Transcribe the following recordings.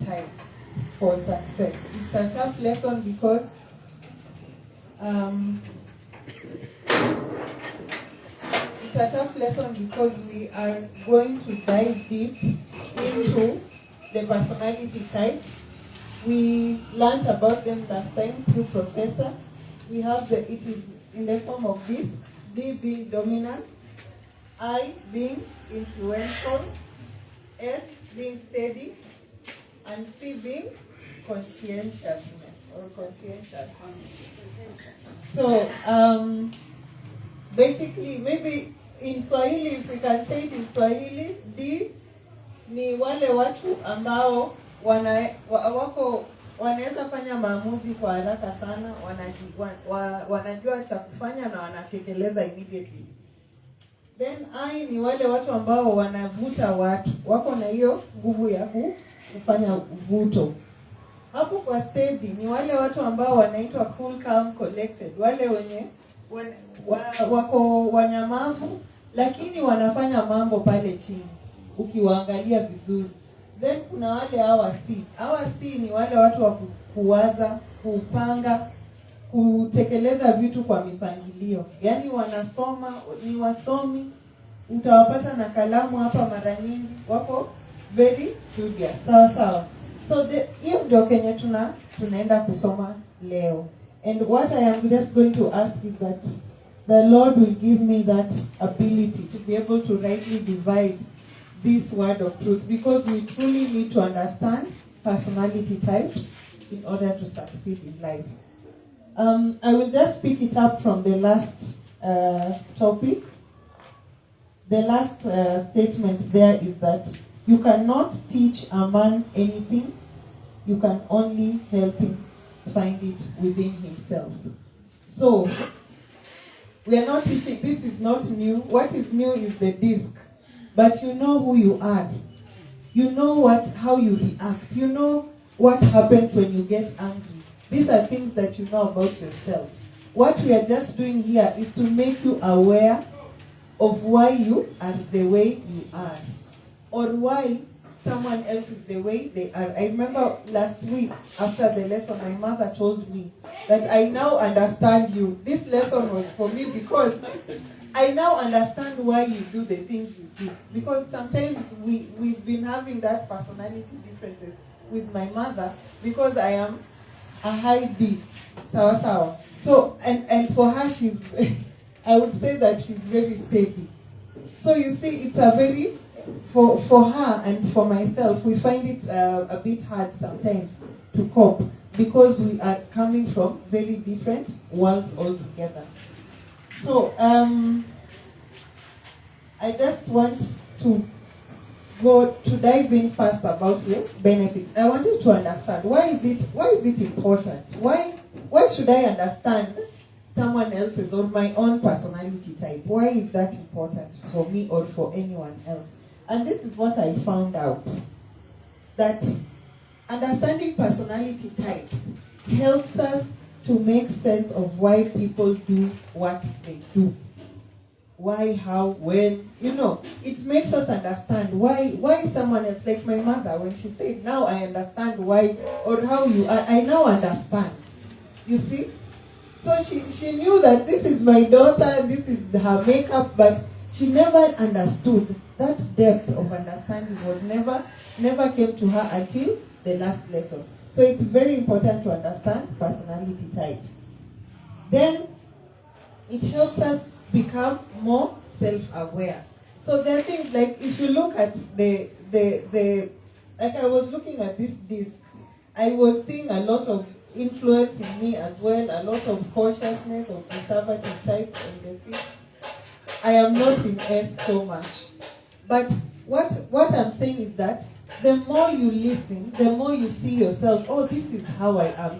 types for success. It's a tough lesson because we are going to dive deep into the personality types. We learned about them last time through Professor. We have it is in the form of this: D being dominance, I being influential, S being steady, and C being conscientiousness or conscientious. So basically, maybe in Swahili, if we can say it in Swahili, D ni wale watu ambao wanaweza fanya maamuzi kwa haraka sana, wanajua cha kufanya na wanatekeleza immediately. Then I ni wale watu ambao wanavuta watu, wako na hiyo nguvu ya kufanya uvuto. Hapo kwa steady ni wale watu ambao wanaitwa cool, calm, collected, wale wenye wako wanyamavu lakini wanafanya mambo pale chini ukiwaangalia vizuri. Then kuna wale hawa C ni wale watu wa kuwaza, kupanga, kutekeleza vitu kwa mipangilio. Yaani wanasoma, ni wasomi, utawapata na kalamu hapa mara nyingi, wako very studious. Sawa. So hiyo ndio kenye tunaenda kusoma leo. And what I am just going to ask is that the Lord will give me that ability to be able to rightly divide this word of truth, because we truly need to understand personality types in order to succeed in life. I will just pick it up from the last topic. The last statement there is that you cannot teach a man anything. You can only help him find it within himself. So, we are not teaching. This is not new. What is new is the disc. But you know who you are. You know how you react. You know what happens when you get angry. These are things that you know about yourself. What we are just doing here is to make you aware of why you are the way you are, or why someone else is the way they are. I remember last week after the lesson, my mother told me that I now understand you. This lesson was for me because I now understand why you do the things you do. Because sometimes we've been having that personality differences with my mother because I am a high D. Sawa. So, and for her, I would say that she's very steady. So you see, it's a very, for her and for myself, we find it a bit hard sometimes to cope because we are coming from very different worlds altogether. So, I just want to dive in first about the benefits. I want you to understand why is it important? Why should I understand someone else's or my own personality type? Why is that important for me or for anyone else? And this is what I found out. That understanding personality types helps us to make sense of why people do what they do. Why, how, when, it makes us understand why someone else, like my mother, when she said, now I understand why, or how you are, I now understand. You see? So she knew that this is my daughter, this is her makeup, but she never understood. That depth of understanding was never came to her until the last lesson. So it's very important to understand personality types. Then it helps us become more self-aware. So there are things like, if you look at the like I was looking at this disc, I was seeing a lot of influence in me as well, a lot of cautiousness or conservative type in the C. I am not in S so much. But what I'm saying is that the more you listen, the more you see yourself, oh, this is how I am,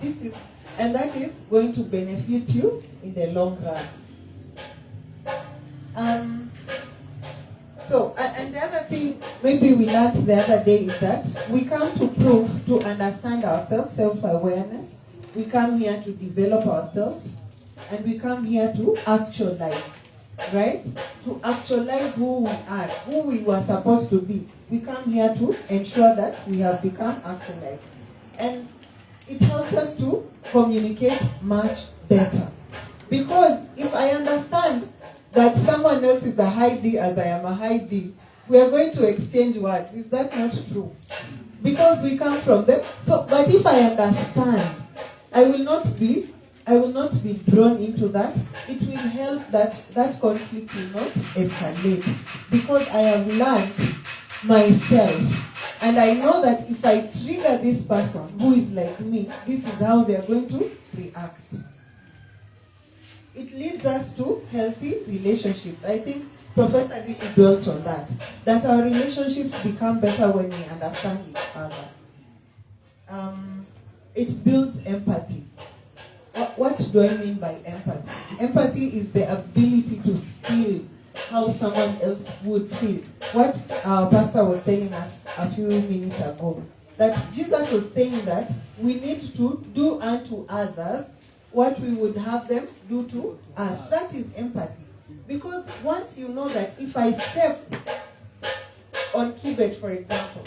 and that is going to benefit you in the long run. And the other thing maybe we learned the other day is that we come to prove, to understand ourselves, self-awareness. We come here to develop ourselves, and we come here to actualize. right? To actualize who we are, who we were supposed to be. We come here to ensure that we have become actualized. And it helps us to communicate much better. Because if I understand that someone else is a high D as I am a high D, we are going to exchange words. Is that not true? Because we come from them. So, but if I understand, I will not be drawn into that. It will help that conflict will not escalate. Because I have learned myself. And I know that if I trigger this person who is like me, this is how they are going to react. It leads us to healthy relationships. I think Professor really dwelt on that our relationships become better when we understand each other. It builds empathy. What do I mean by empathy? Empathy is the ability to feel how someone else would feel. What our pastor was telling us a few minutes ago, that Jesus was saying that we need to do unto others what we would have them do to us. That is empathy. Because once you know that if I step on Kibet, for example,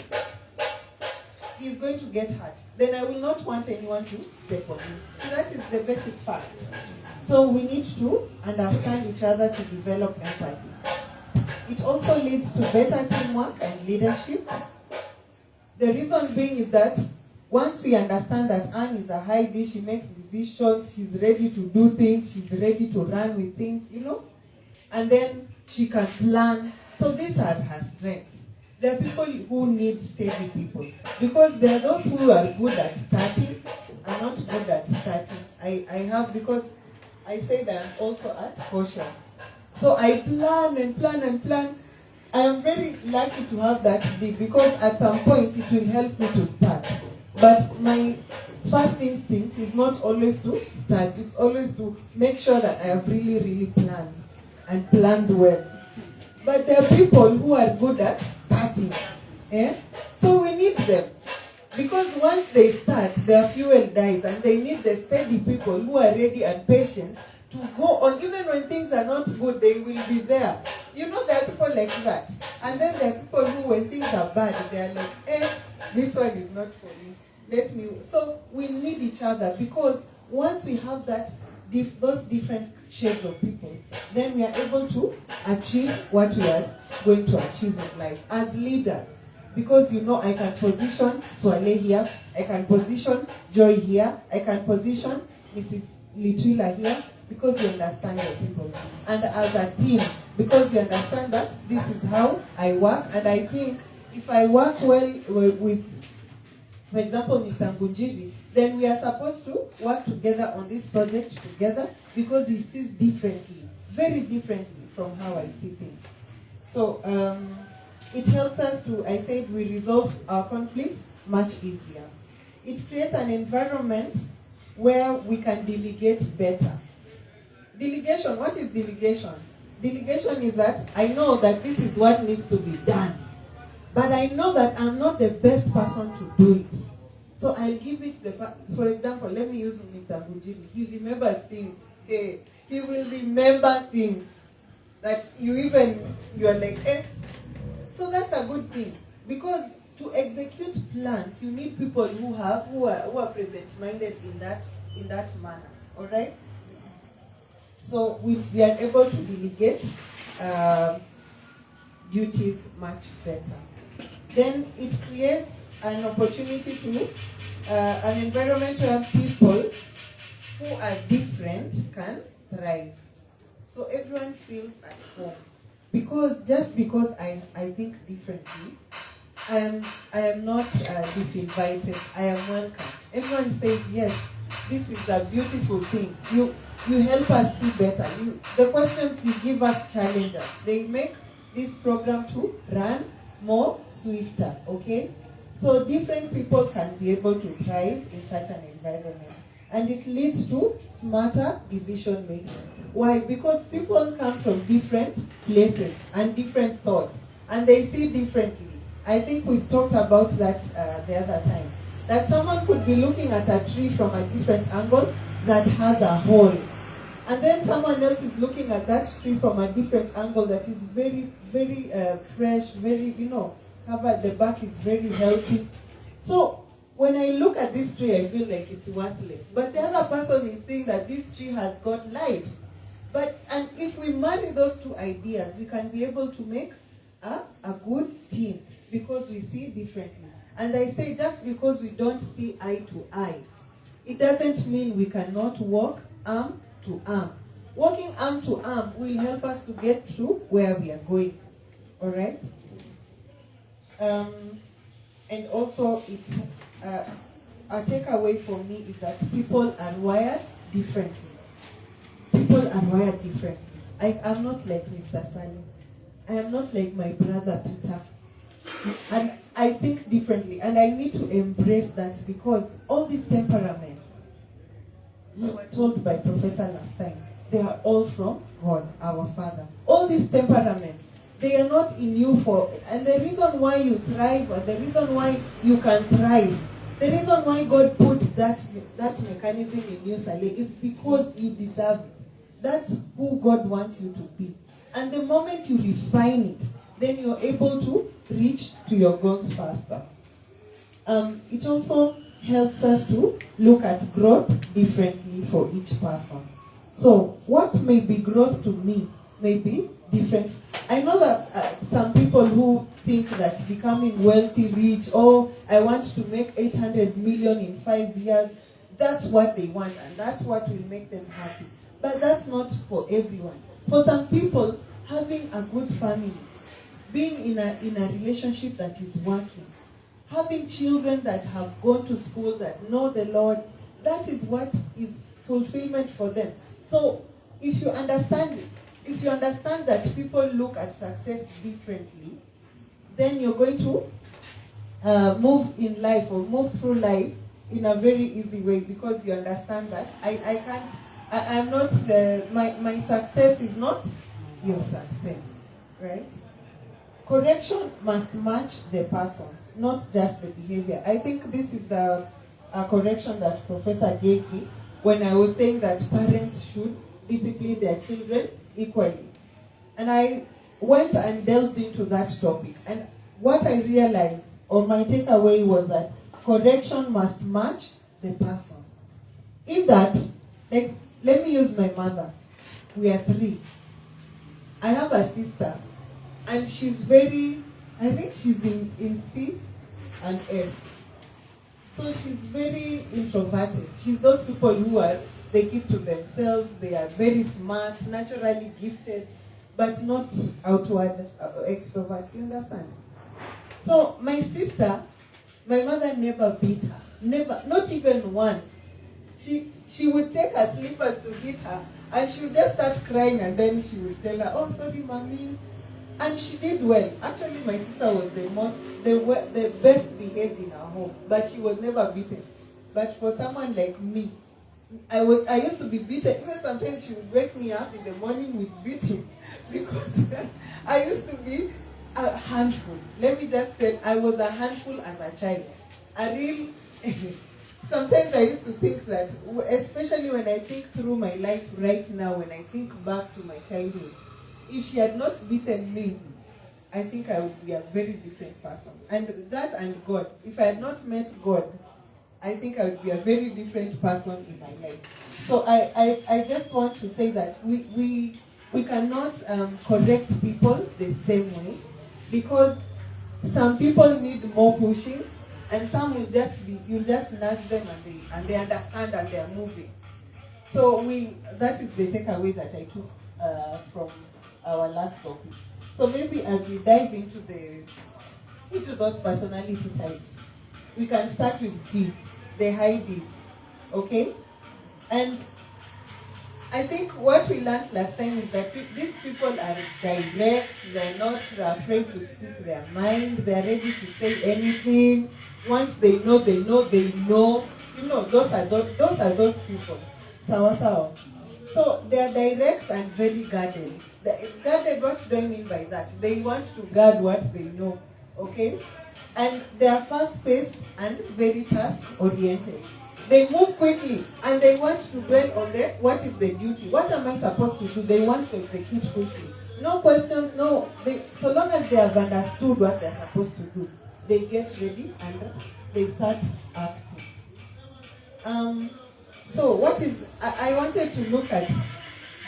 he's going to get hurt, then I will not want anyone to step on me. So that is the basic fact. So we need to understand each other to develop empathy. It also leads to better teamwork and leadership. The reason being is that once we understand that Anne is a high D, she makes decisions, she's ready to do things, she's ready to run with things, and then she can plan. So these are her strengths. There are people who need steady people, because there are those who are good at starting and not good at starting. Because I said I'm also at cautious. So I plan and plan and plan. I am very lucky to have that D, because at some point it will help me to start. But my first instinct is not always to start. It's always to make sure that I have really, really planned and planned well. But there are people who are good at starting. So we need them. Because once they start, their fuel dies, and they need the steady people who are ready and patient to go on. Even when things are not good, they will be there. There are people like that. And then there are people who, when things are bad, they are like, this one is not for me. So we need each other, because once we have those different shades of people, then we are able to achieve what we are going to achieve in life as leaders. Because I can position Swale here, I can position Joy here, I can position Mrs. Litwila here, because you understand your people. And as a team, because you understand that this is how I work, and I think if I work well with, for example, Mr. Ngunjiri, then we are supposed to work together on this project together, because he sees differently, very differently from how I see things. So it helps us to, we resolve our conflicts much easier. It creates an environment where we can delegate better. Delegation, what is delegation? Delegation is that I know that this is what needs to be done, but I know that I'm not the best person to do it. So I'll give it for example, let me use Mr. Bujiri. He remembers things. He will remember things that you are like, So that's a good thing. Because to execute plans, you need people who are present-minded in that manner. Alright? So we are able to delegate duties much better. Then it creates an opportunity to an environment where people who are different can thrive. So everyone feels at home. Just because I think differently, I am not disinvited. I am welcome. Everyone says, yes, this is a beautiful thing. You help us see better. The questions you give us challenge us. They make this program to run more swifter, okay? So different people can be able to thrive in such an environment. And it leads to smarter decision making. Why? Because people come from different places and different thoughts, and they see differently. I think we talked about that the other time. That someone could be looking at a tree from a different angle that has a hole. And then someone else is looking at that tree from a different angle that is very, very fresh, very, covered, the bark is very healthy. So when I look at this tree, I feel like it's worthless. But the other person is saying that this tree has got life. And if we marry those two ideas, we can be able to make a good team because we see differently. And I say just because we don't see eye to eye, it doesn't mean we cannot walk arm to arm. Walking arm to arm will help us to get to where we are going. All right? And also, a takeaway for me is that people are wired differently. People are wired differently. I am not like Mr. Salim. I am not like my brother Peter. And I think differently. And I need to embrace that because all these temperaments, we were told by Professor last time, they are all from God, our Father. All these temperaments, they are not in you and the reason why you thrive, or the reason why you can thrive, the reason why God put that mechanism in you, Saleh, is because you deserve it. That's who God wants you to be. And the moment you refine it, then you're able to reach to your goals faster. It also helps us to look at growth differently for each person. So what may be growth to me may be different. I know that some people who think that becoming wealthy, rich, I want to make 800 million in 5 years, that's what they want and that's what will make them happy. But that's not for everyone. For some people, having a good family, being in a relationship that is working, having children that have gone to school, that know the Lord, that is what is fulfillment for them. So if you understand that people look at success differently, then you're going to move in life or move through life in a very easy way because you understand that I'm not, my success is not your success, right? Correction must match the person, not just the behavior. I think this is a correction that Professor gave me when I was saying that parents should discipline their children equally. And I went and delved into that topic. And what I realized, or my takeaway, was that correction must match the person. In that, like, let me use my mother. We are 3. I have a sister, and she's I think she's in C and S. So she's very introverted. She's those people they keep to themselves, they are very smart, naturally gifted, but not outward extroverts, you understand? So my sister, my mother never beat her, never, not even once. She would take her slippers to hit her, and she would just start crying, and then she would tell her, "Oh, sorry, mommy." And she did well. Actually, my sister was the best behaved in our home, but she was never beaten. But for someone like me, I used to be beaten. Even sometimes she would wake me up in the morning with beatings because I used to be a handful. Let me just say, I was a handful as a child. Sometimes I used to think that, especially when I think through my life right now, when I think back to my childhood, if she had not beaten me, I think I would be a very different person. And that and God, if I had not met God, I think I would be a very different person in my life. So I just want to say that we cannot correct people the same way, because some people need more pushing, and some will just you'll just nudge them and they understand and they are moving. So that is the takeaway that I took from our last topic. So maybe as we dive into those personality types, we can start with D, the high Ds, okay? And I think what we learned last time is that these people are direct, they're not afraid to speak their mind, they're ready to say anything. Once they know, they know, they know. You know, those are those people. Sawa. So they're direct and very guarded. Guarded, what do I mean by that? They want to guard what they know, okay? And they are fast-paced and very task-oriented. They move quickly and they want to dwell on what is the duty. What am I supposed to do? They want to execute quickly. No questions, no. So long as they have understood what they're supposed to do, they get ready and they start acting. So I wanted to look at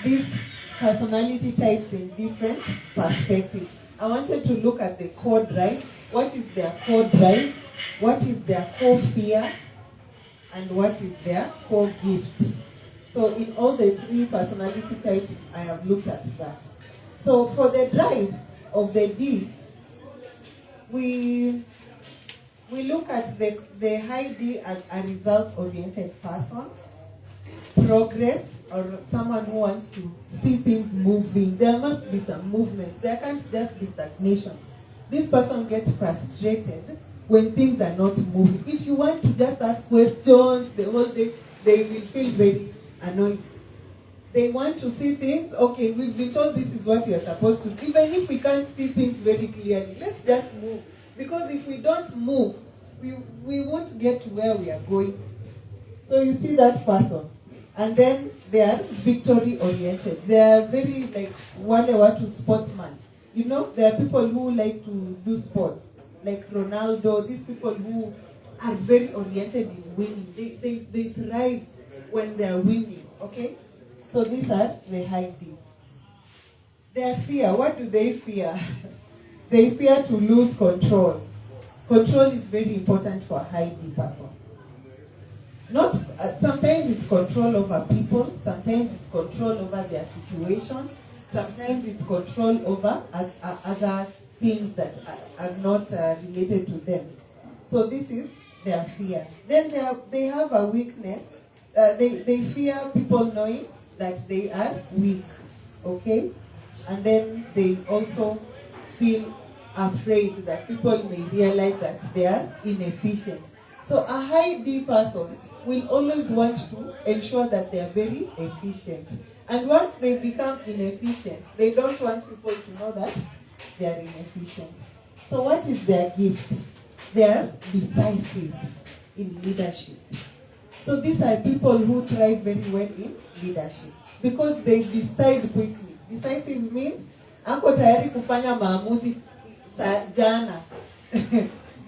these personality types in different perspectives. I wanted to look at the core drive. What is their core drive? What is their core fear? And what is their core gift? So in all the three personality types, I have looked at that. So for the drive of the D, we look at the high D as a results-oriented person, progress, or someone who wants to see things moving. There must be some movement. There can't just be stagnation. This person gets frustrated when things are not moving. If you want to just ask questions the whole day, they will feel very annoyed. They want to see things. Okay, we've been told this is what you're supposed to do. Even if we can't see things very clearly, let's just move. Because if we don't move, we won't get to where we are going. So you see that person. And then they are victory oriented. They are very like wale watu sportsman. You know, there are people who like to do sports, like Ronaldo. These people who are very oriented in winning. They thrive when they are winning. Okay, so these are the high D's. Their fear. What do they fear? They fear to lose control. Control is very important for a high D person. Not sometimes it's control over people, sometimes it's control over their situation, sometimes it's control over other things that are not related to them. So this is their fear. Then they have a weakness. They fear people knowing that they are weak. Okay, and then they also feel afraid that people may realize that they are inefficient. So a high D person will always want to ensure that they are very efficient. And once they become inefficient, they don't want people to know that they are inefficient. So what is their gift? They are decisive in leadership. So these are people who thrive very well in leadership because they decide quickly. Decisive means ako tayari kufanya maamuzi jana.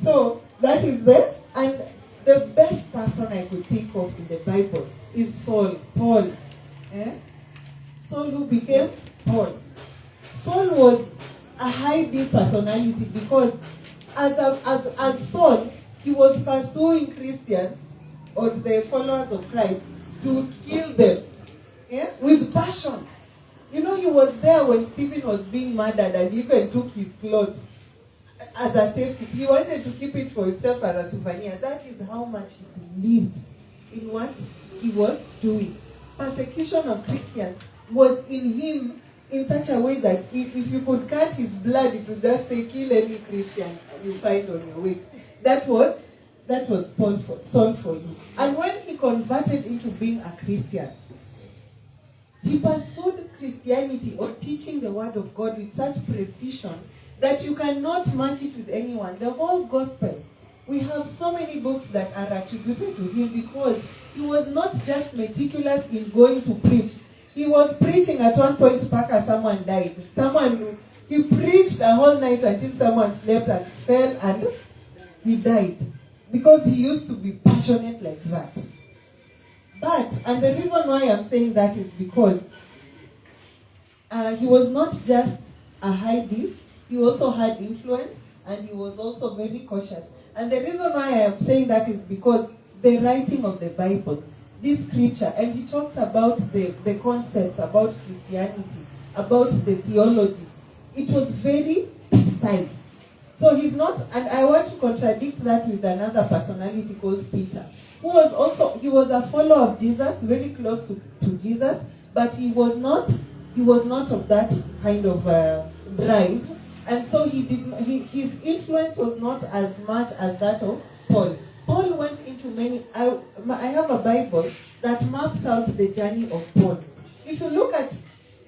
So that is and the best person I could think of in the Bible is Paul. Saul who became Paul. Saul was a high D personality because as Saul, he was pursuing Christians or the followers of Christ to kill them with passion. You know, he was there when Stephen was being murdered and even took his clothes as a safety. He wanted to keep it for himself as a souvenir. That is how much he believed in what he was doing. Persecution of Christians was in him in such a way that if you could cut his blood, it would just say, kill any Christian you find on your way. That was Saul for you. And when he converted into being a Christian, he pursued Christianity or teaching the word of God with such precision that you cannot match it with anyone. The whole gospel, we have so many books that are attributed to him because he was not just meticulous in going to preach. He was preaching at one point, Paka, someone died. He preached the whole night until someone slept and fell and he died. Because he used to be passionate like that. And the reason why I'm saying that is because he was not just a high D, he also had influence and he was also very cautious. And the reason why I am saying that is because the writing of the Bible, this scripture, and he talks about the concepts about Christianity, about the theology. It was very precise. So he's not, and I want to contradict that with another personality called Peter, who was also, he was a follower of Jesus, very close to Jesus, but he was not of that kind of drive. And so his influence was not as much as that of Paul. Paul went into many, I have a Bible that maps out the journey of Paul. If you look at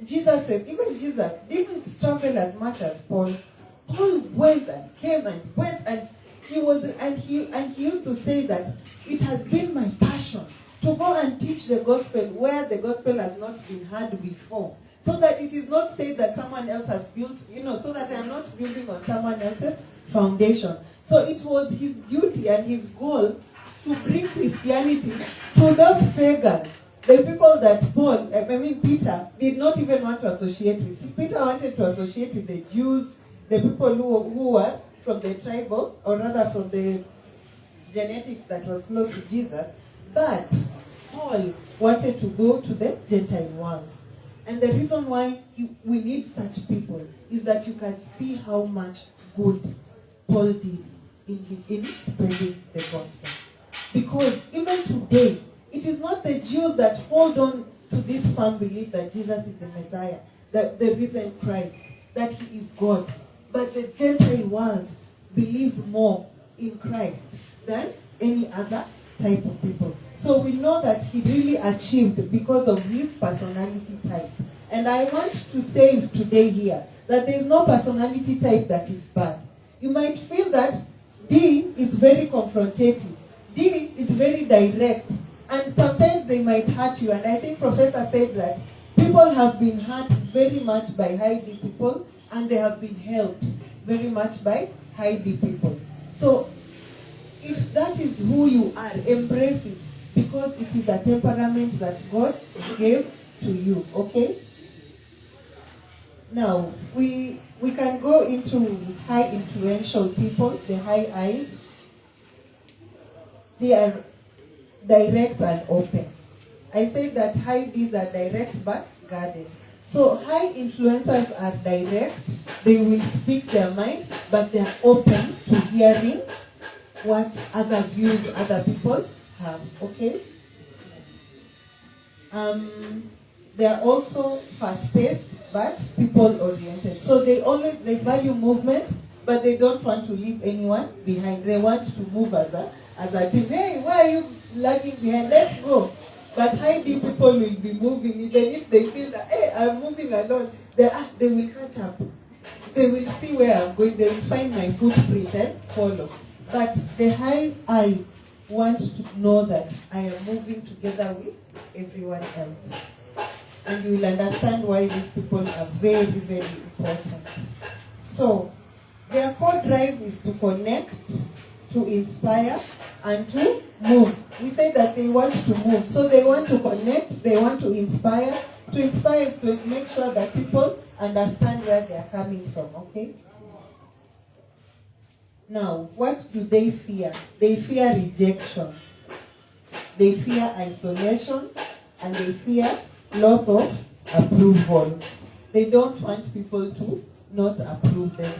Jesus, even Jesus didn't travel as much as Paul. Paul went and came and went, and he used to say that it has been my passion to go and teach the gospel where the gospel has not been heard before. So that it is not said that someone else has built, so that I am not building on someone else's foundation. So it was his duty and his goal to bring Christianity to those pagans. The people that Peter did not even want to associate with. Peter wanted to associate with the Jews, the people who were from the tribe of, or rather from the genetics that was close to Jesus. But Paul wanted to go to the Gentile world. And the reason why we need such people is that you can see how much good Paul did in spreading the gospel. Because even today, it is not the Jews that hold on to this firm belief that Jesus is the Messiah, that the risen Christ, that he is God. But the Gentile world believes more in Christ than any other type of people. So we know that he really achieved because of his personality type. And I want to say today here that there is no personality type that is bad. You might feel that D is very confrontative. D is very direct. And sometimes they might hurt you. And I think Professor said that people have been hurt very much by high D people, and they have been helped very much by high D people. So if that is who you are, embrace it, because it is a temperament that God gave to you, okay? Now, we can go into high influential people, the high I's. They are direct and open. I say that high D's are direct but guarded. So high influencers are direct. They will speak their mind, but they are open to hearing what other views other people have, okay? They are also fast-paced, but people-oriented. So they value movement, but they don't want to leave anyone behind. They want to move as a team. Hey, why are you lagging behind? Let's go. But high D people will be moving, even if they feel that, hey, I'm moving alone. They will catch up. They will see where I'm going. They will find my footprint and follow. But the high I want to know that I am moving together with everyone else. And you will understand why these people are very, very important. So, their core drive is to connect, to inspire, and to move. We say that they want to move. So they want to connect, they want to inspire. To inspire is to make sure that people understand where they are coming from, okay? Now, what do they fear? They fear rejection. They fear isolation, and they fear loss of approval. They don't want people to not approve them.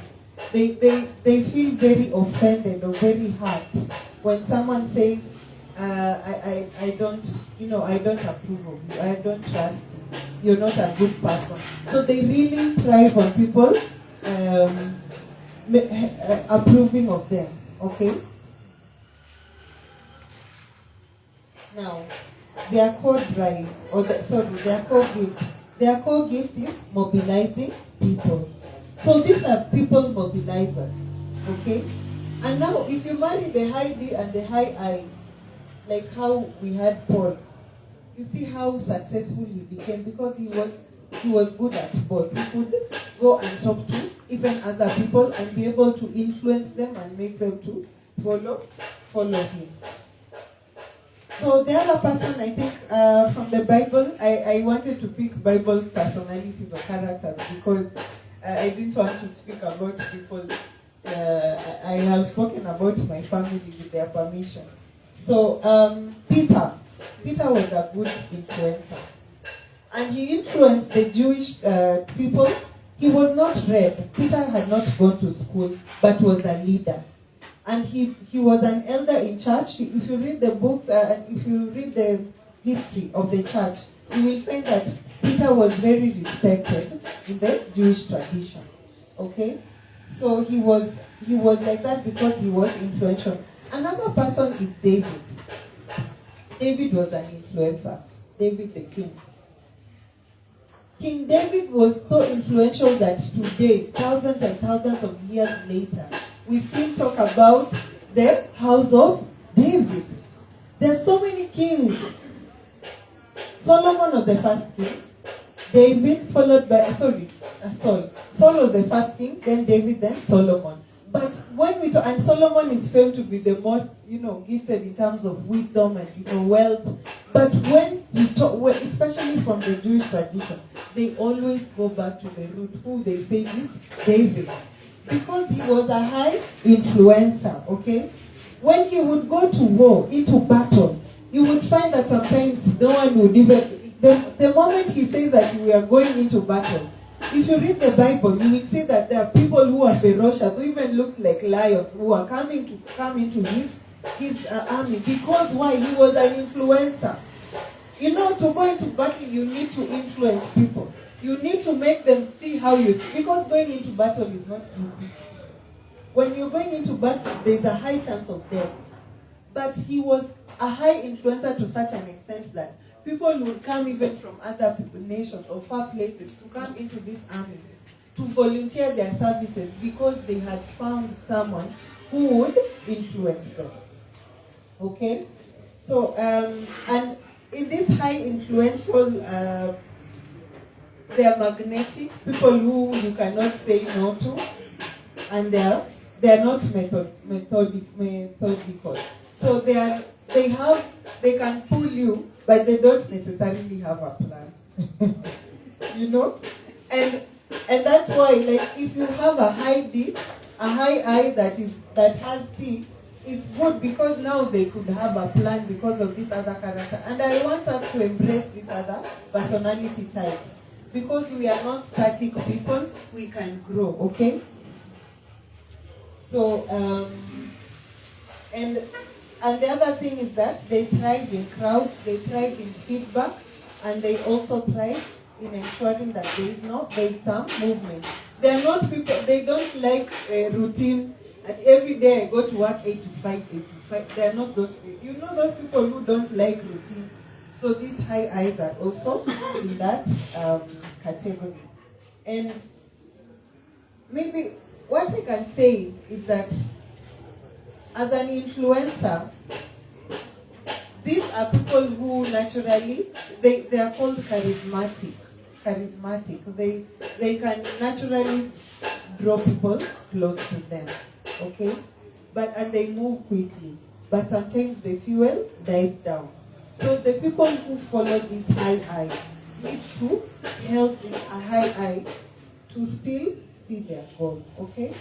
They feel very offended or very hurt when someone says, I don't approve of you, I don't trust you, you're not a good person. So they really thrive on people approving of them, okay? Now, their core drive, their core gift. Their core gift is mobilizing people. So these are people mobilizers, okay? And now, if you marry the high D and the high I, like how we had Paul, you see how successful he became because he was good at both. He could go and talk to even other people and be able to influence them and make them to follow him. So the other person, I think, from the Bible, I wanted to pick Bible personalities or characters because I didn't want to speak about people. I have spoken about my family with their permission. So Peter was a good influencer. And he influenced the Jewish people. He was not read. Peter had not gone to school, but was a leader. And he was an elder in church. If you read the books, and if you read the history of the church, you will find that Peter was very respected in the Jewish tradition. Okay? So he was like that because he was influential. Another person is David. David was an influencer. David the king. King David was so influential that today, thousands and thousands of years later, we still talk about the house of David. There are so many kings Solomon was the first king. David followed by, Saul. Saul was the first king, then David, then Solomon. But when we talk, and Solomon is famed to be the most, gifted in terms of wisdom and, wealth. But when you talk, especially from the Jewish tradition, they always go back to the root, who they say is David. Because he was a high influencer, okay? When he would go to war, into battle, you would find that sometimes no one would even, the moment he says that we are going into battle, if you read the Bible, you will see that there are people who are ferocious, who even look like lions, who are coming to come into his army. Because why? He was an influencer. To go into battle, you need to influence people. You need to make them see how you see. Because going into battle is not easy. When you're going into battle, there's a high chance of death. But he was a high influencer to such an extent that people would come even from other nations or far places to come into this army to volunteer their services because they had found someone who would influence them. Okay? So, and in this high influential, they are magnetic, people who you cannot say no to, and they are not methodical. So they can pull you, but they don't necessarily have a plan. And that's why, like, if you have a high D, a high I that has C, it's good because now they could have a plan because of this other character. And I want us to embrace these other personality types because we are not static people. We can grow. Okay. So and the other thing is that they thrive in crowds, they thrive in feedback, and they also thrive in ensuring that there is some movement. They are not people, they don't like routine. At every day I go to work 8 to 5. They are not those people. Those people who don't like routine. So these high eyes are also in that category. And maybe what I can say is that as an influencer, these are people who naturally, they are called charismatic. They can naturally draw people close to them, okay? And they move quickly, but sometimes the fuel dies down. So the people who follow this high eye need to help this high eye to still see their goal, okay?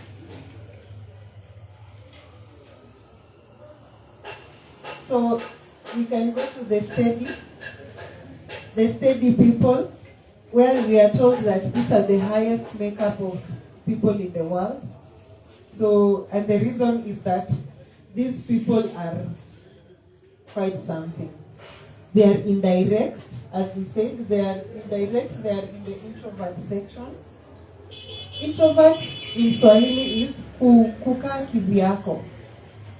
So we can go to the steady people, where we are told that these are the highest makeup of people in the world. So, and the reason is that these people are quite something. They are indirect, as we said, they are indirect, they are in the introvert section. Introvert in Swahili is kukaa kivyako.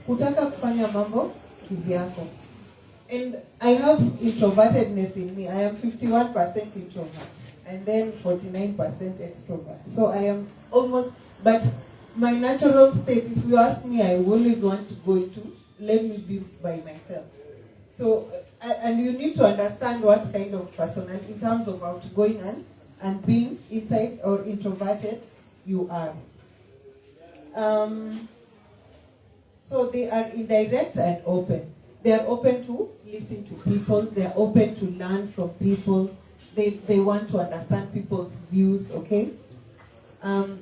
Kutaka kufanya mambo kivyako. And I have introvertedness in me. I am 51% introvert and then 49% extrovert. So I am almost, but my natural state, if you ask me, I always want to go into, let me be by myself. So, and you need to understand what kind of personality, in terms of outgoing and being inside or introverted, you are. So they are indirect and open. They are open to listen to people. They are open to learn from people. They want to understand people's views, okay?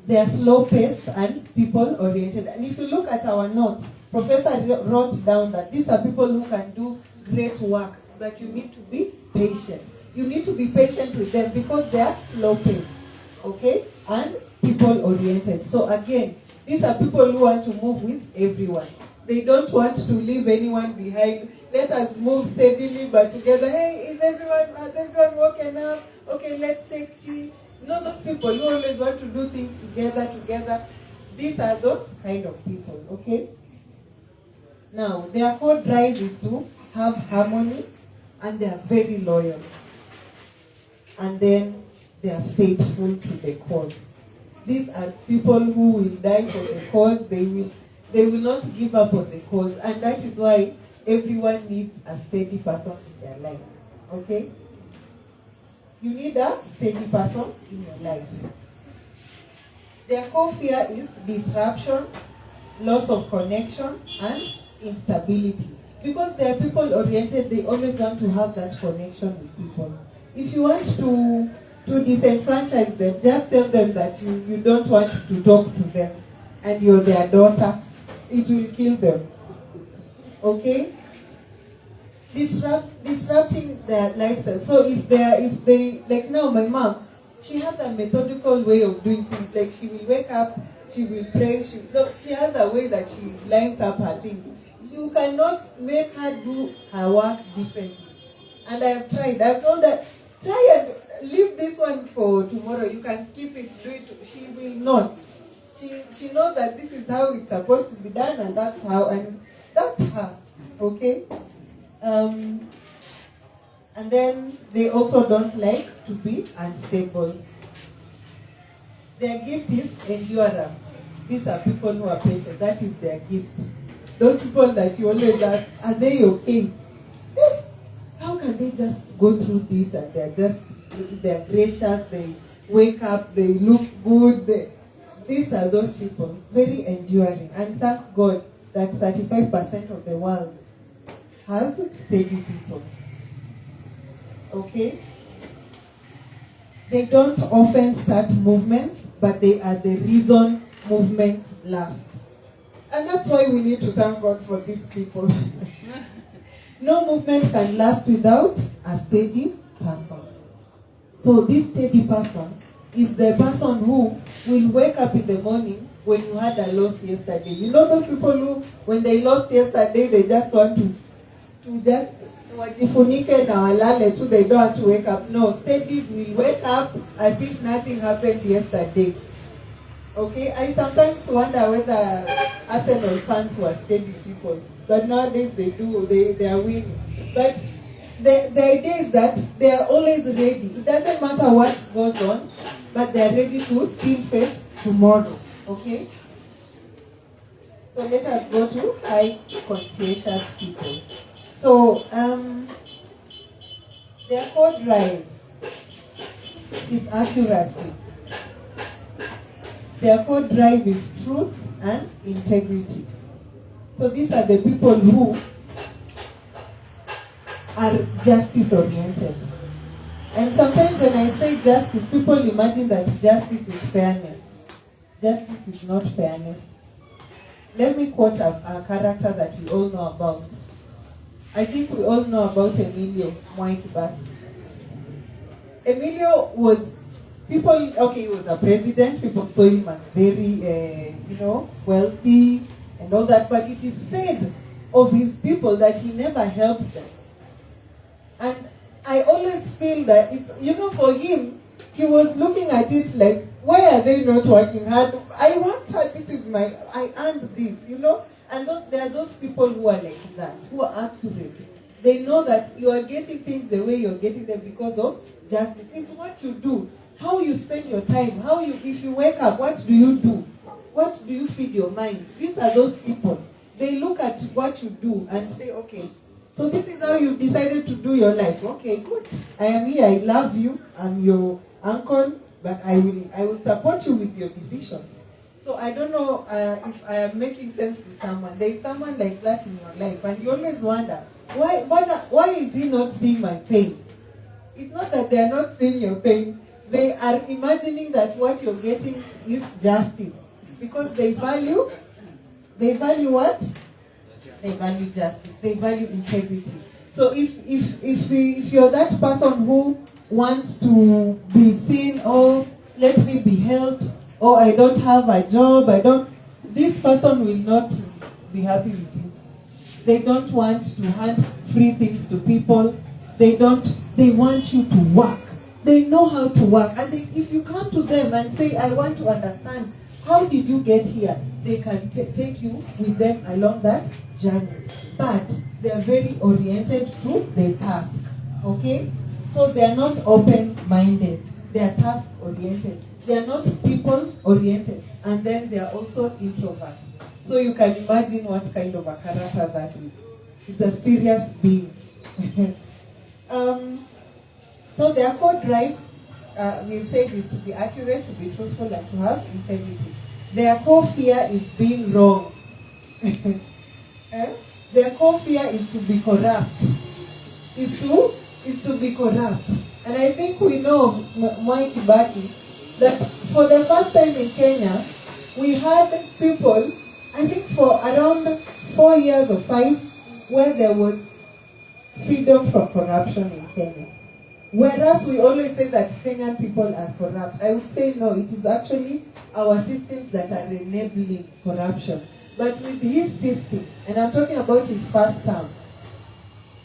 They are slow-paced and people-oriented. And if you look at our notes, Professor wrote down that these are people who can do great work, but you need to be patient. You need to be patient with them because they are slow-paced, okay? And people-oriented. So again, these are people who want to move with everyone. They don't want to leave anyone behind. Let us move steadily but together. Hey, has everyone woken up? Okay, let's take tea. Those people who always want to do things together. These are those kind of people, okay? Now, their core drive is to have harmony, and they are very loyal. And then they are faithful to the cause. These are people who will die for the cause. They will not give up on the cause. And that is why everyone needs a steady person in their life. Okay? You need a steady person in your life. Their core fear is disruption, loss of connection, and instability. Because they are people oriented, they always want to have that connection with people. If you want to disenfranchise them, just tell them that you don't want to talk to them and you're their daughter. It will kill them. Okay? Disrupting their lifestyle. So if they like now my mom, she has a methodical way of doing things. Like she will wake up, she will pray, she has a way that she lines up her things. You cannot make her do her work differently. And I have tried. I've told her, try and leave this one for tomorrow. You can skip it, do it. She will not. She knows that this is how it's supposed to be done, and that's her. Okay? And then they also don't like to be unstable. Their gift is endurance. These are people who are patient. That is their gift. Those people that you always ask, are they okay? How can they just go through this and they're gracious, they wake up, they look good. These are those people, very enduring. And thank God that 35% of the world has steady people. Okay? They don't often start movements, but they are the reason movements last. And that's why we need to thank God for these people. No movement can last without a steady person. So this steady person is the person who will wake up in the morning when you had a loss yesterday. You know those people who, when they lost yesterday, they just want to just wajifunike na walale too, they don't want to wake up. No, steadies will wake up as if nothing happened yesterday. Okay, I sometimes wonder whether Arsenal fans were steady people, but nowadays they are winning. But the idea is that they are always ready. It doesn't matter what goes on, but they are ready to still face tomorrow. Okay? So let us go to high conscientious people. So their core drive is accuracy. Their core drive is truth and integrity. So these are the people who are justice oriented. And sometimes when I say justice, people imagine that justice is fairness. Justice is not fairness. Let me quote a character that we all know about. I think we all know about Emilio Mwai Kibaki. Emilio was, he was a president. People saw him as very, wealthy and all that. But it is said of his people that he never helps them. And I always feel that it's, for him, he was looking at it like, why are they not working hard? I want her, I earned this, And there are those people who are like that, who are accurate. They know that you are getting things the way you're getting them because of justice. It's what you do, how you spend your time, if you wake up, what do you do? What do you feed your mind? These are those people. They look at what you do and say, okay, so this is how you decided to do your life. Okay, good. I am here, I love you, I'm your uncle, but I will support you with your decisions. So I don't know if I am making sense to someone. There is someone like that in your life, and you always wonder, why is he not seeing my pain? It's not that they are not seeing your pain. They are imagining that what you're getting is justice. Because they value what? They value justice. They value integrity. So if you're that person who wants to be seen, or let me be helped, or I don't have a job, this person will not be happy with you. They don't want to hand free things to people. They want you to work. They know how to work. And if you come to them and say, I want to understand, how did you get here? They can take you with them along that journey. But they are very oriented to their task. Okay? So they are not open-minded. They are task-oriented. They are not people-oriented. And then they are also introverts. So you can imagine what kind of a character that is. It's a serious being. So their core drive, we said, is to be accurate, to be truthful, and to have integrity. Their core fear is being wrong. Their core fear is to be corrupt. Is to be corrupt. And I think we know, Mwai Kibaki, that for the first time in Kenya, we had people, I think for around 4 years or 5, where there was freedom from corruption in Kenya. Whereas we always say that Kenyan people are corrupt, I would say no, it is actually our systems that are enabling corruption. But with his system, and I'm talking about his first term,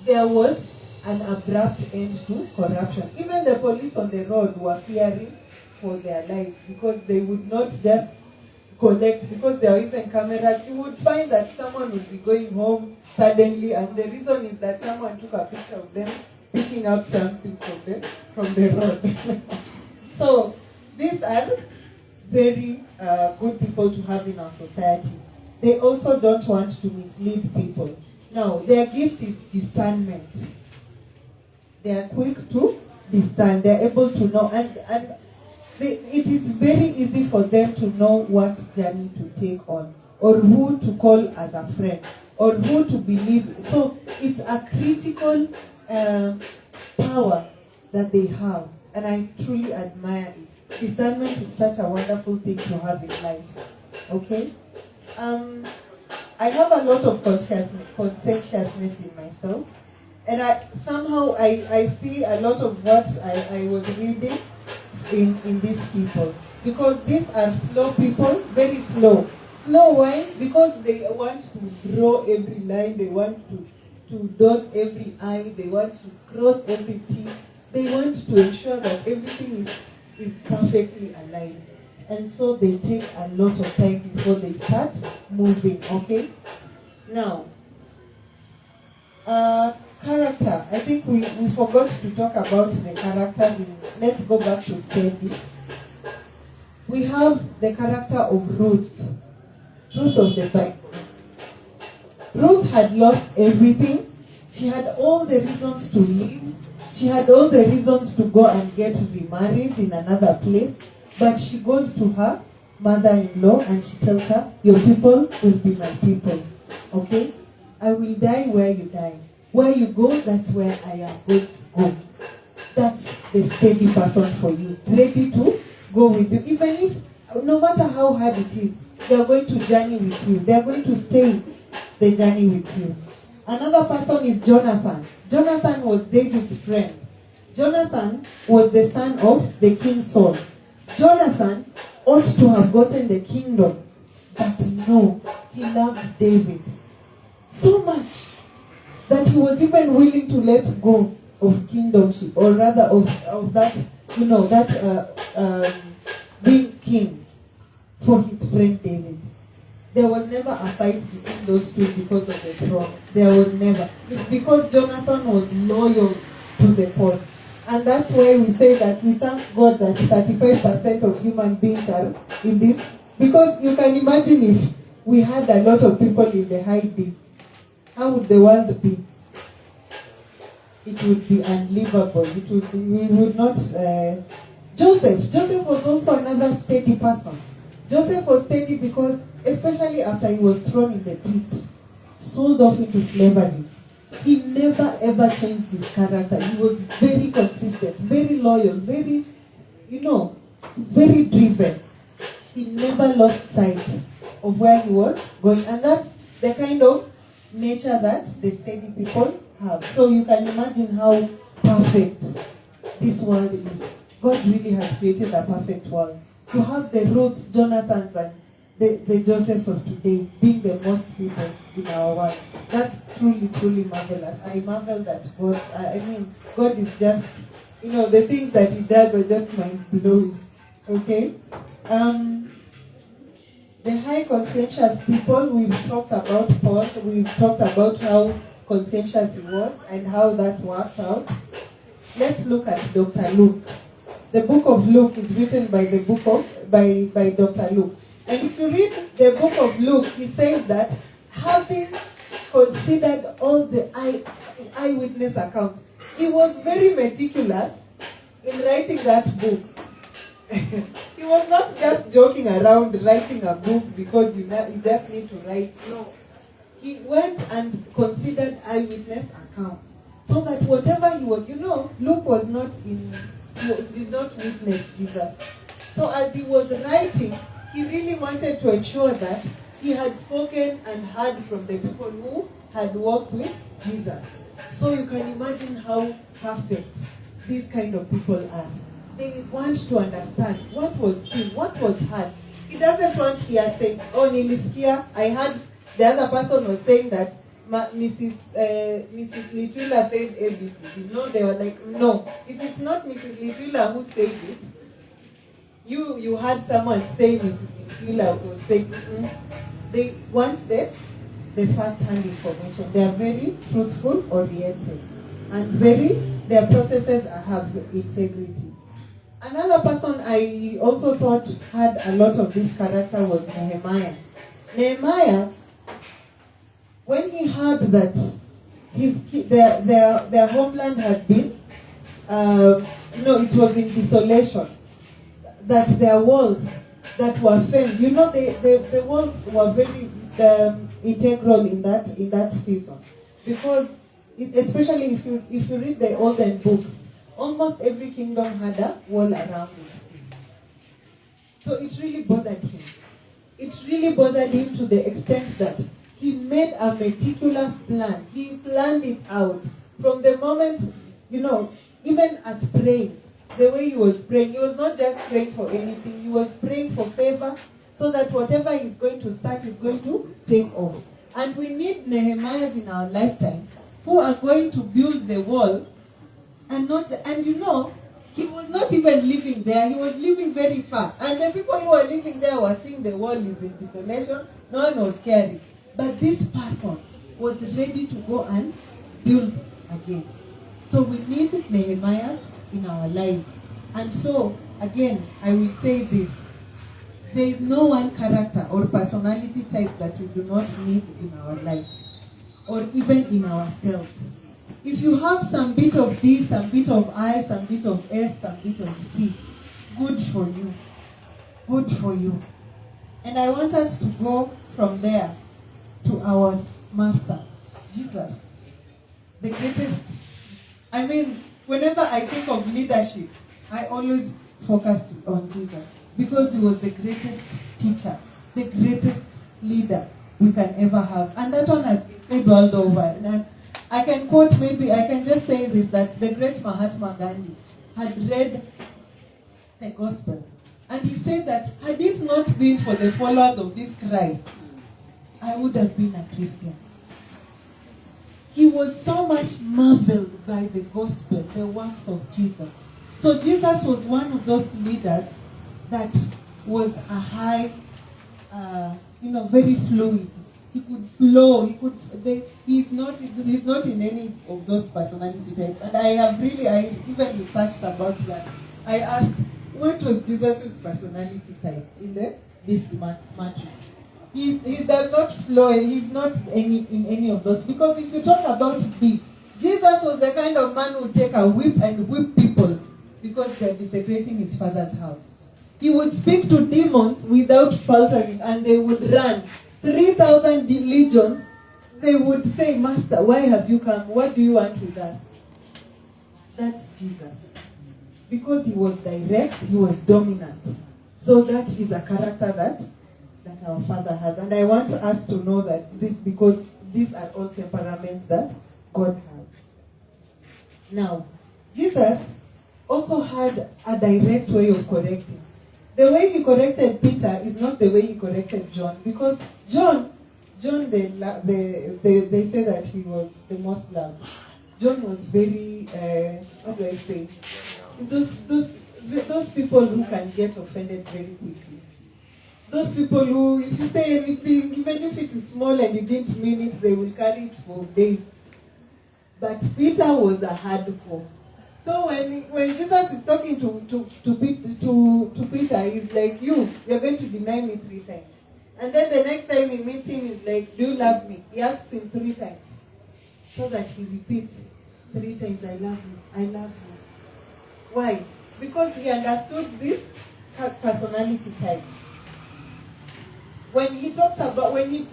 there was an abrupt end to corruption. Even the police on the road were fearing for their lives because they would not just collect, because there are even cameras. You would find that someone would be going home suddenly, and the reason is that someone took a picture of them picking up something from the road. So these are very good people to have in our society. They also don't want to mislead people. Now, their gift is discernment. They are quick to discern. They are able to know, and it is very easy for them to know what journey to take on, or who to call as a friend, or who to believe. So it's a critical power that they have, and I truly admire it. Discernment is such a wonderful thing to have in life. Okay? I have a lot of conscientiousness in myself, and I see a lot of what I was reading in these people, because these are slow people, very slow. Slow why? Because they want to draw every line, they want to dot every I, they want to cross every T, they want to ensure that everything is perfectly aligned. And so they take a lot of time before they start moving, okay? Now, character. I think we forgot to talk about the characters. Let's go back to study. We have the character of Ruth. Ruth of the Bible. Ruth had lost everything. She had all the reasons to leave. She had all the reasons to go and get remarried in another place. But she goes to her mother-in-law and she tells her, your people will be my people. Okay? I will die where you die. Where you go, that's where I am going to go. That's the steady person for you. Ready to go with you. Even if, no matter how hard it is, they are going to journey with you. They are going to stay the journey with you. Another person is Jonathan. Jonathan was David's friend. Jonathan was the son of the King Saul. Jonathan ought to have gotten the kingdom, but no, he loved David so much that he was even willing to let go of kingdomship, or rather of that, being king for his friend David. There was never a fight between those two because of the throne. There was never. It's because Jonathan was loyal to the cause. And that's why we say that we thank God that 35% of human beings are in this. Because you can imagine if we had a lot of people in the high deep, how would the world be? It would be unlivable. We would not. Joseph was also another steady person. Joseph was steady because, especially after he was thrown in the pit, sold off into slavery, he never ever changed his character. He was very consistent, very loyal, very, very driven. He never lost sight of where he was going. And that's the kind of nature that the steady people have. So you can imagine how perfect this world is. God really has created a perfect world. To have the Ruths, Jonathans, and the Josephs of today being the most people in our world. That's truly, truly marvelous. I marvel that God is just, the things that he does are just mind-blowing. Okay? The high conscientious people, we've talked about Paul, we've talked about how conscientious he was and how that worked out. Let's look at Dr. Luke. The book of Luke is written by Dr. Luke. And if you read the book of Luke, he says that having considered all the eyewitness accounts, he was very meticulous in writing that book, he was not just joking around writing a book because you just need to write. No. He went and considered eyewitness accounts so that whatever he was, Luke was not he did not witness Jesus. So as he was writing, he really wanted to ensure that he had spoken and heard from the people who had walked with Jesus. So you can imagine how perfect these kind of people are. They want to understand what was seen, what was heard. He doesn't want hearsay. Oh, nilisikia, I heard the other person was saying that Mrs. Litwila said ABC. No, they were like, no. If it's not Mrs. Litwila who said it, you heard someone say Mrs. Litwila was saying, they want the first-hand information. They are very truthful, oriented, and their processes have integrity. Another person I also thought had a lot of this character was Nehemiah. Nehemiah, when he heard that their homeland had been, it was in desolation, that their walls that were famed, the walls were very integral in that season, because especially if you read the olden books, almost every kingdom had a wall around it. So it really bothered him. It really bothered him to the extent that he made a meticulous plan. He planned it out. From the moment, even at praying, the way he was praying, he was not just praying for anything. He was praying for favor so that whatever he's going to start is going to take off. And we need Nehemiahs in our lifetime who are going to build the wall. And he was not even living there. He was living very far. And the people who were living there were seeing the wall is in desolation. No one was caring. But this person was ready to go and build again. So we need Nehemiah in our lives. And so, again, I will say this. There is no one character or personality type that we do not need in our life, or even in ourselves. If you have some bit of D, some bit of I, some bit of S, some bit of C, good for you. Good for you. And I want us to go from there to our master, Jesus. The greatest. Whenever I think of leadership, I always focus on Jesus, because he was the greatest teacher, the greatest leader we can ever have. And that one has been said all over. And I can quote, maybe I can just say this, that the great Mahatma Gandhi had read the gospel. And he said that had it not been for the followers of this Christ, I would have been a Christian. He was so much marveled by the gospel, the works of Jesus. So Jesus was one of those leaders that was a high, very fluid. He could flow. He's not in any of those personality types. And I even researched about that. I asked, what was Jesus' personality type in this matrix? He does not flow, and he's not in any of those. Because if you talk about him, Jesus was the kind of man who would take a whip and whip people because they're desecrating his father's house. He would speak to demons without faltering, and they would run. 3,000 legions, they would say, Master, why have you come? What do you want with us? That's Jesus. Because he was direct, he was dominant. So that is a character that our Father has. And I want us to know that because these are all temperaments that God has. Now, Jesus also had a direct way of correcting. The way he corrected Peter is not the way he corrected John, because John, they say that he was the most loved. John was very, how do I say? Those people who can get offended very quickly. Those people who, if you say anything, even if it is small and you didn't mean it, they will carry it for days. But Peter was a hardcore. So when Jesus is talking to Peter, he's like, you're going to deny me 3 times. And then the next time he meets him, he's like, do you love me? He asks him 3 times. So that he repeats 3 times, I love you, I love you. Why? Because he understood this personality type. When he talks about, when he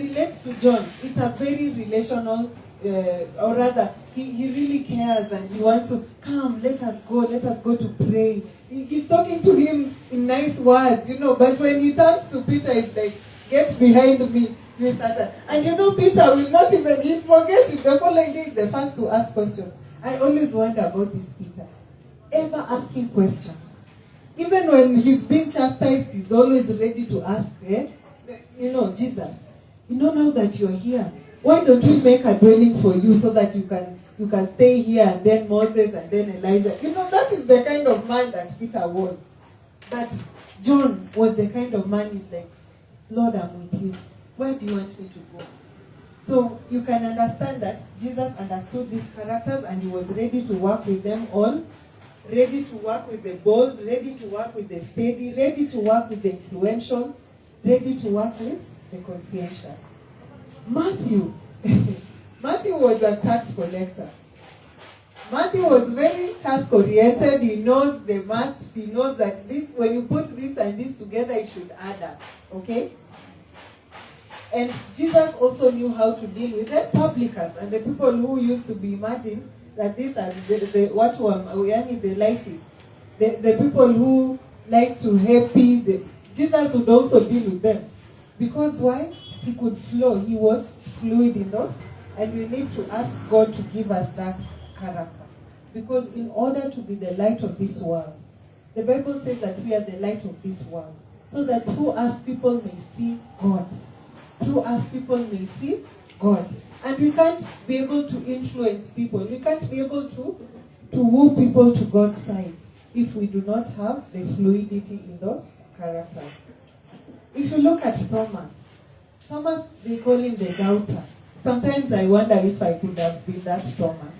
relates to John, it's a very relational, or rather, he really cares and he wants to come. Let us go to pray. He's talking to him in nice words, But when he turns to Peter, it's like, get behind me, you Satan. And Peter will not even, he'll forget it. The following day is the first to ask questions. I always wonder about this Peter, ever asking questions. Even when he's being chastised, he's always ready to ask, Jesus, now that you're here, why don't we make a dwelling for you so that you can stay here, and then Moses and then Elijah. That is the kind of man that Peter was. But John was the kind of man he's like, Lord, I'm with you. Where do you want me to go? So you can understand that Jesus understood these characters and he was ready to work with them all. Ready to work with the bold, ready to work with the steady, ready to work with the influential, ready to work with the conscientious. Matthew was a tax collector. Matthew was very task-oriented. He knows the maths. He knows that this, when you put this and this together, it should add up. Okay? And Jesus also knew how to deal with the publicans and the people who used to be imagined that these are the lightists. The people who like to happy. Jesus would also deal with them. Because why? He could flow. He was fluid in those. And we need to ask God to give us that character. Because in order to be the light of this world, the Bible says that we are the light of this world. So that through us people may see God. Through us people may see God. And we can't be able to influence people. We can't be able to woo people to God's side if we do not have the fluidity in those characters. If you look at Thomas, they call him the doubter. Sometimes I wonder if I could have been that Thomas.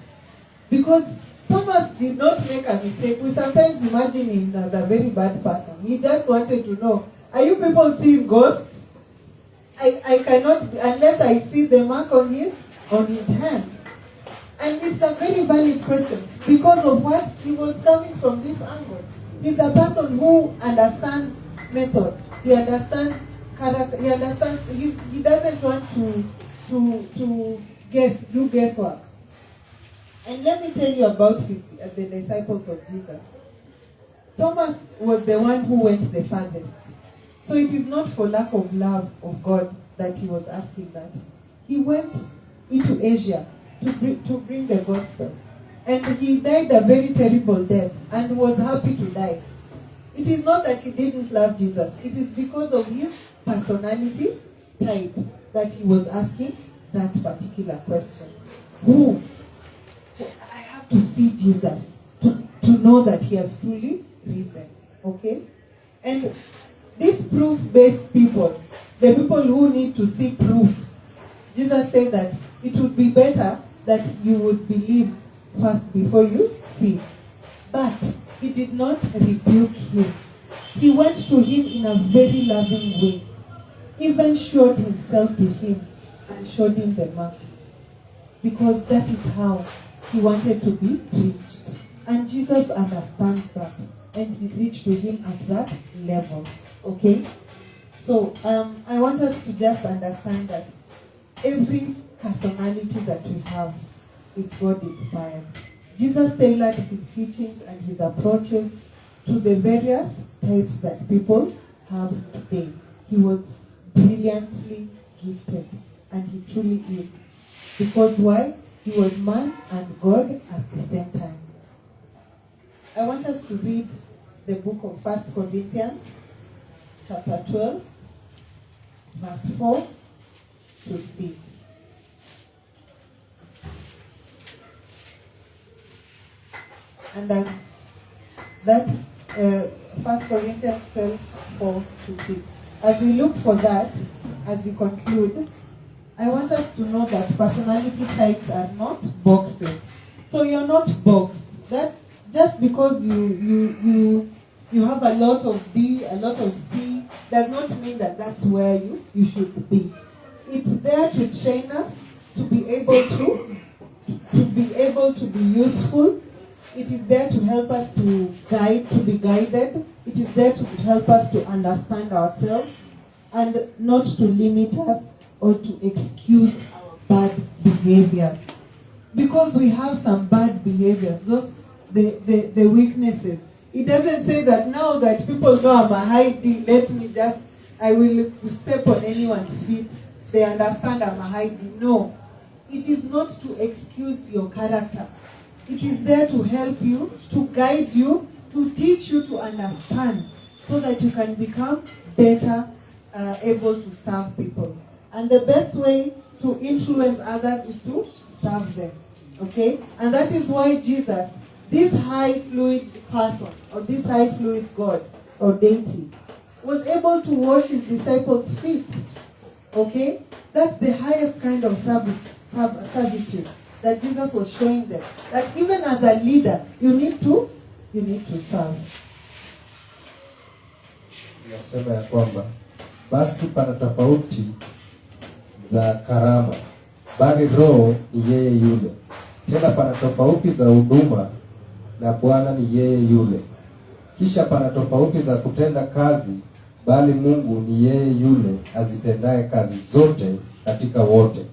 Because Thomas did not make a mistake. We sometimes imagine him as a very bad person. He just wanted to know, are you people seeing ghosts? I cannot, unless I see the mark on his hand. And it's a very valid question because of what he was coming from this angle. He's a person who understands methods. He understands character. He understands. He doesn't want to do guesswork. And let me tell you about the disciples of Jesus. Thomas was the one who went the farthest. So it is not for lack of love of God that he was asking that. He went into Asia to bring the gospel. And he died a very terrible death and was happy to die. It is not that he didn't love Jesus. It is because of his personality type that he was asking that particular question. Who? I have to see Jesus to know that he has truly risen. Okay? And these proof-based people, the people who need to see proof, Jesus said that it would be better that you would believe first before you see. But he did not rebuke him. He went to him in a very loving way. Even showed himself to him and showed him the marks. Because that is how he wanted to be reached. And Jesus understands that. And he reached to him at that level. Okay? So, I want us to just understand that every personality that we have is God-inspired. Jesus tailored his teachings and his approaches to the various types that people have today. He was brilliantly gifted, and he truly is. Because why? He was man and God at the same time. I want us to read the book of 1 Corinthians, chapter 12, verse 4 to 6. And as that 1 Corinthians 12, 4 to 6. As we look for that, as we conclude, I want us to know that personality types are not boxes. So you're not boxed. That just because you have a lot of B, a lot of C, does not mean that that's where you should be. It's there to train us to be able to be useful, It is there to help us to be guided. It is there to help us to understand ourselves and not to limit us or to excuse our bad behaviors. Because we have some bad behaviors, those the weaknesses. It doesn't say that now that people know I'm a Heidi, I will step on anyone's feet. They understand I'm a Heidi. No. It is not to excuse your character. It is there to help you, to guide you, to teach you to understand, so that you can become better, able to serve people. And the best way to influence others is to serve them. Okay? And that is why Jesus, this high fluid person, or this high fluid God, or deity, was able to wash his disciples' feet. Okay? That's the highest kind of servitude that Jesus was showing them. That even as a leader, you need to serve. Nasema ya kwamba basi pana tofauti za karama, bali roho ni yeye yule. Tena pana tofauti za huduma, na Bwana ni yeye yule. Kisha pana tofauti za kutenda kazi, bali Mungu ni yeye yule azitendaye kazi zote katika wote.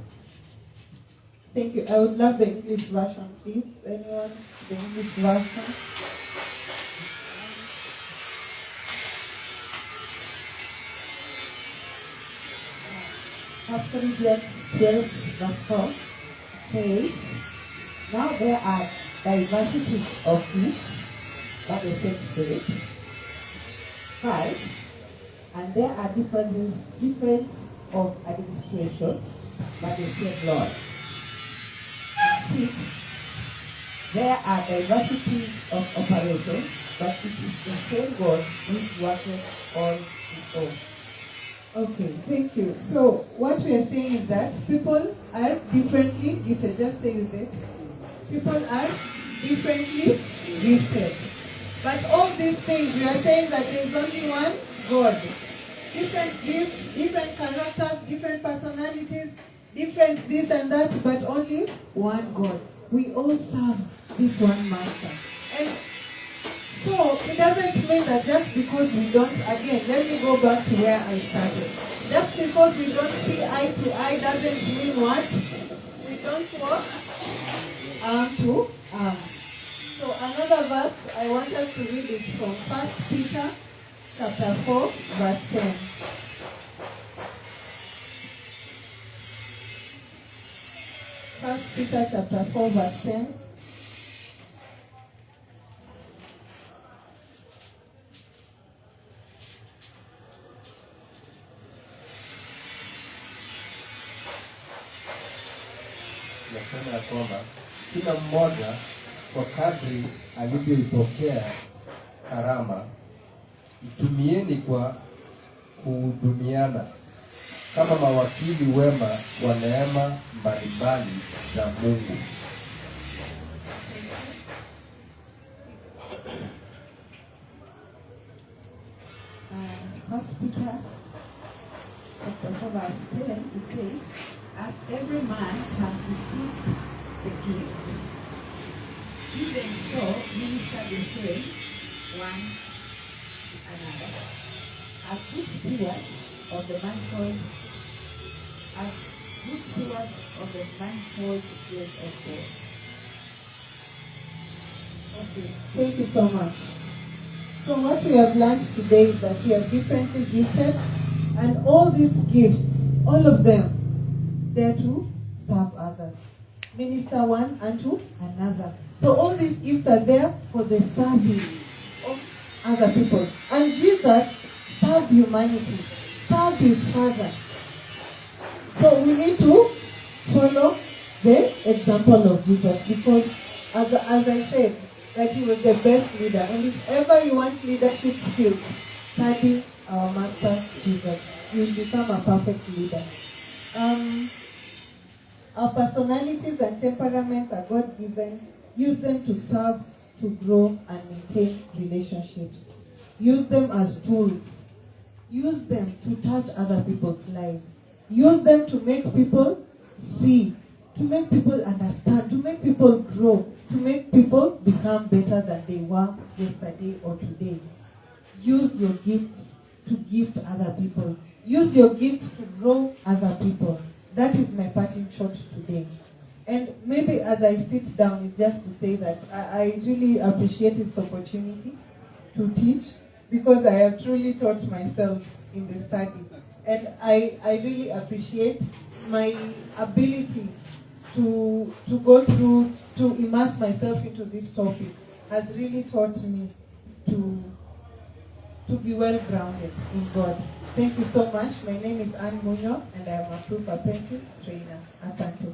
Thank you. I would love the English version, please. Anyone? The English version. Philippians 12 verse 4 says, now there are diversities of gifts, but the same Spirit. 5, and there are difference of administrations, but the same Lord. 6, there are diversities of operations, but it is the same God which worketh all in all. Okay, thank you. So what we are saying is that people are differently gifted. Just stay with it. People are differently gifted. But all these things, we are saying that there is only one God. Different gifts, different characters, different personalities, different this and that, but only one God. We all serve this one master. And so it doesn't mean that just because we don't, again, let me go back to where I started. Just because we don't see eye to eye doesn't mean what? We don't walk arm to arm. So another verse I want us to read is from 1 Peter chapter 4, verse 10. 1 Peter chapter 4, verse 10. Nasema ya kwamba kila mmoja kwa kadri alivyoipokea karama, itumieni kwa kuhudumiana kama mawakili wema wa neema mbalimbali za Mungu. First Peter chapter 4 verse 10, it says, as every man has received the gift, even so minister the same one to another, as good stewards of the manifold grace of God. Okay, thank you so much. So what we have learned today is that we are differently gifted, and all these gifts, all of them, they're to serve others. Minister one unto another. So all these gifts are there for the serving of other people. And Jesus served humanity, served his Father. So we need to follow the example of Jesus, because as I said, that he was the best leader. And if ever you want leadership skills, study our Master Jesus. You will become a perfect leader. Our personalities and temperaments are God-given. Use them to serve, to grow, and maintain relationships. Use them as tools. Use them to touch other people's lives. Use them to make people see, to make people understand, to make people grow, to make people become better than they were yesterday or today. Use your gifts to gift other people. Use your gifts to grow other people. That is my parting shot today. And maybe as I sit down, it's just to say that I really appreciate this opportunity to teach, because I have truly taught myself in the study. And I really appreciate my ability to go through, to immerse myself into this topic, has really taught me to be well grounded in God. Thank you so much. My name is Anne Munyo, and I am a proof apprentice trainer. Asante.